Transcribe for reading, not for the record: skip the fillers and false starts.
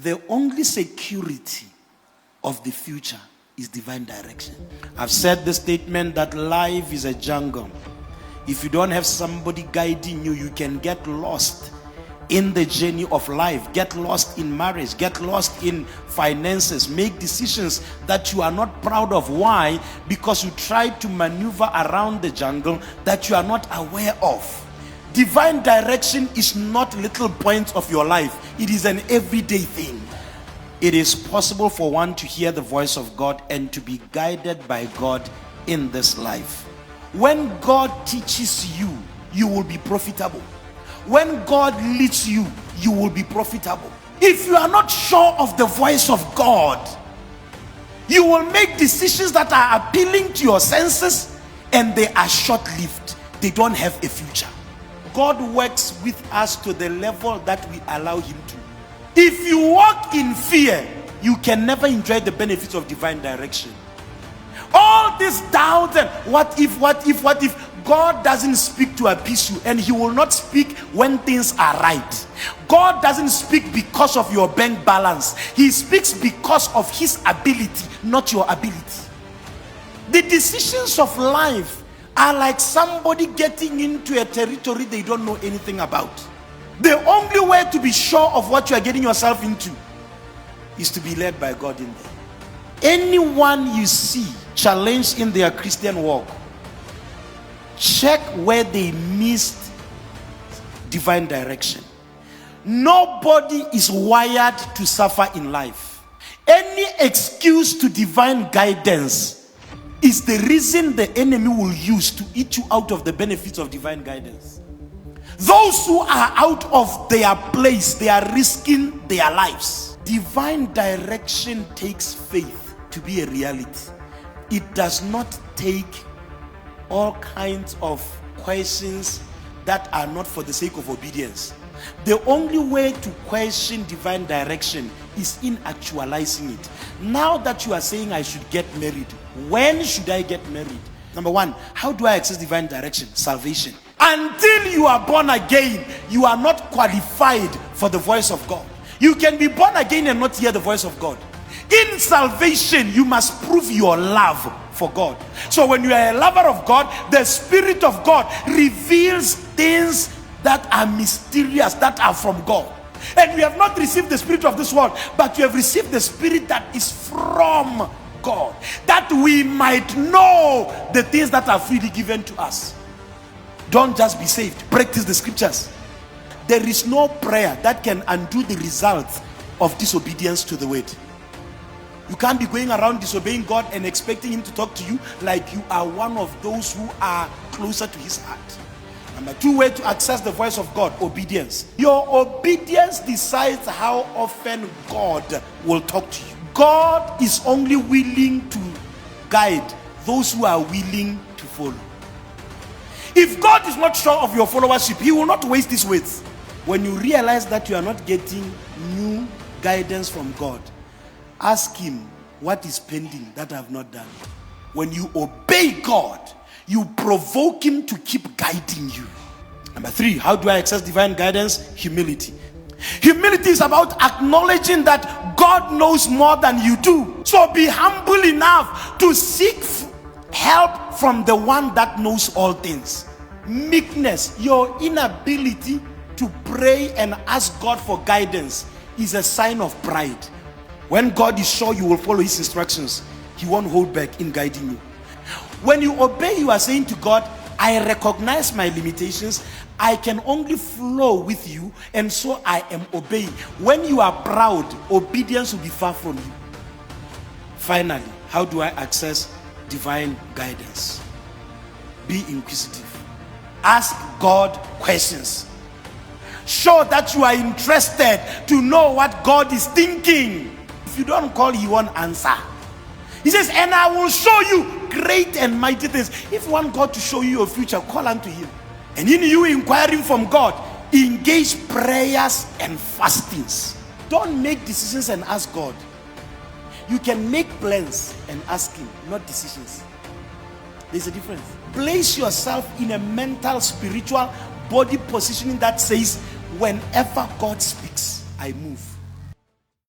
The only security of the future is divine direction. I've said the statement that life is a jungle. If you don't have somebody guiding you, you can get lost in the journey of life, get lost in marriage, get lost in finances, make decisions that you are not proud of. Why? Because you try to maneuver around the jungle that you are not aware of. Divine direction is not little points of your life. It is an everyday thing. It is possible for one to hear the voice of God and to be guided by God in this life. When God teaches you, you will be profitable. When God leads you, you will be profitable. If you are not sure of the voice of God, you will make decisions that are appealing to your senses and they are short-lived. They don't have a future. God works with us to the level that we allow him to. If you walk in fear, you can never enjoy the benefits of divine direction. All this doubt and what if, God doesn't speak to appease you, and he will not speak when things are right. God doesn't speak because of your bank balance. He speaks because of his ability, not your ability. The decisions of life are like somebody getting into a territory they don't know anything about. The only way to be sure of what you are getting yourself into is to be led by God in there. Anyone you see challenged in their Christian walk, check where they missed divine direction. Nobody is wired to suffer in life. Any excuse to divine guidance is the reason the enemy will use to eat you out of the benefits of divine guidance. Those who are out of their place, they are risking their lives. Divine direction takes faith to be a reality. It does not take all kinds of questions that are not for the sake of obedience. The only way to question divine direction is in actualizing it. Now that you are saying I should get married, when should I get married? Number one, how do I access divine direction? Salvation. Until you are born again, you are not qualified for the voice of God. You can be born again and not hear the voice of God. In salvation, you must prove your love for God. So when you are a lover of God, the Spirit of God reveals things that are mysterious, that are from God. And we have not received the spirit of this world, but we have received the Spirit that is from God, that we might know the things that are freely given to us. Don't just be saved, practice the scriptures. There is no prayer that can undo the results of disobedience to the word. You can't be going around disobeying God and expecting him to talk to you like you are one of those who are closer to his heart. Number two way to access the voice of God, obedience. Your obedience decides how often God will talk to you. God is only willing to guide those who are willing to follow. If God is not sure of your followership, he will not waste his words. When you realize that you are not getting new guidance from God, ask him, what is pending that I have not done? When you obey God, you provoke him to keep guiding you. Number three, how do I access divine guidance? Humility. Humility is about acknowledging that God knows more than you do. So be humble enough to seek help from the one that knows all things. Meekness, your inability to pray and ask God for guidance, is a sign of pride. When God is sure you will follow his instructions, he won't hold back in guiding you. When you obey, you are saying to God, I recognize my limitations. I can only flow with you, and so I am obeying. When you are proud, obedience will be far from you. Finally, how do I access divine guidance? Be inquisitive. Ask God questions. Show that you are interested to know what God is thinking. If you don't call, he won't answer. He says, and I will show you great and mighty things. If you want God to show you your future, call unto him. And in you inquiring from God, engage prayers and fastings. Don't make decisions and ask God. You can make plans and ask him, not decisions. There's a difference. Place yourself in a mental, spiritual, body positioning that says, whenever God speaks, I move.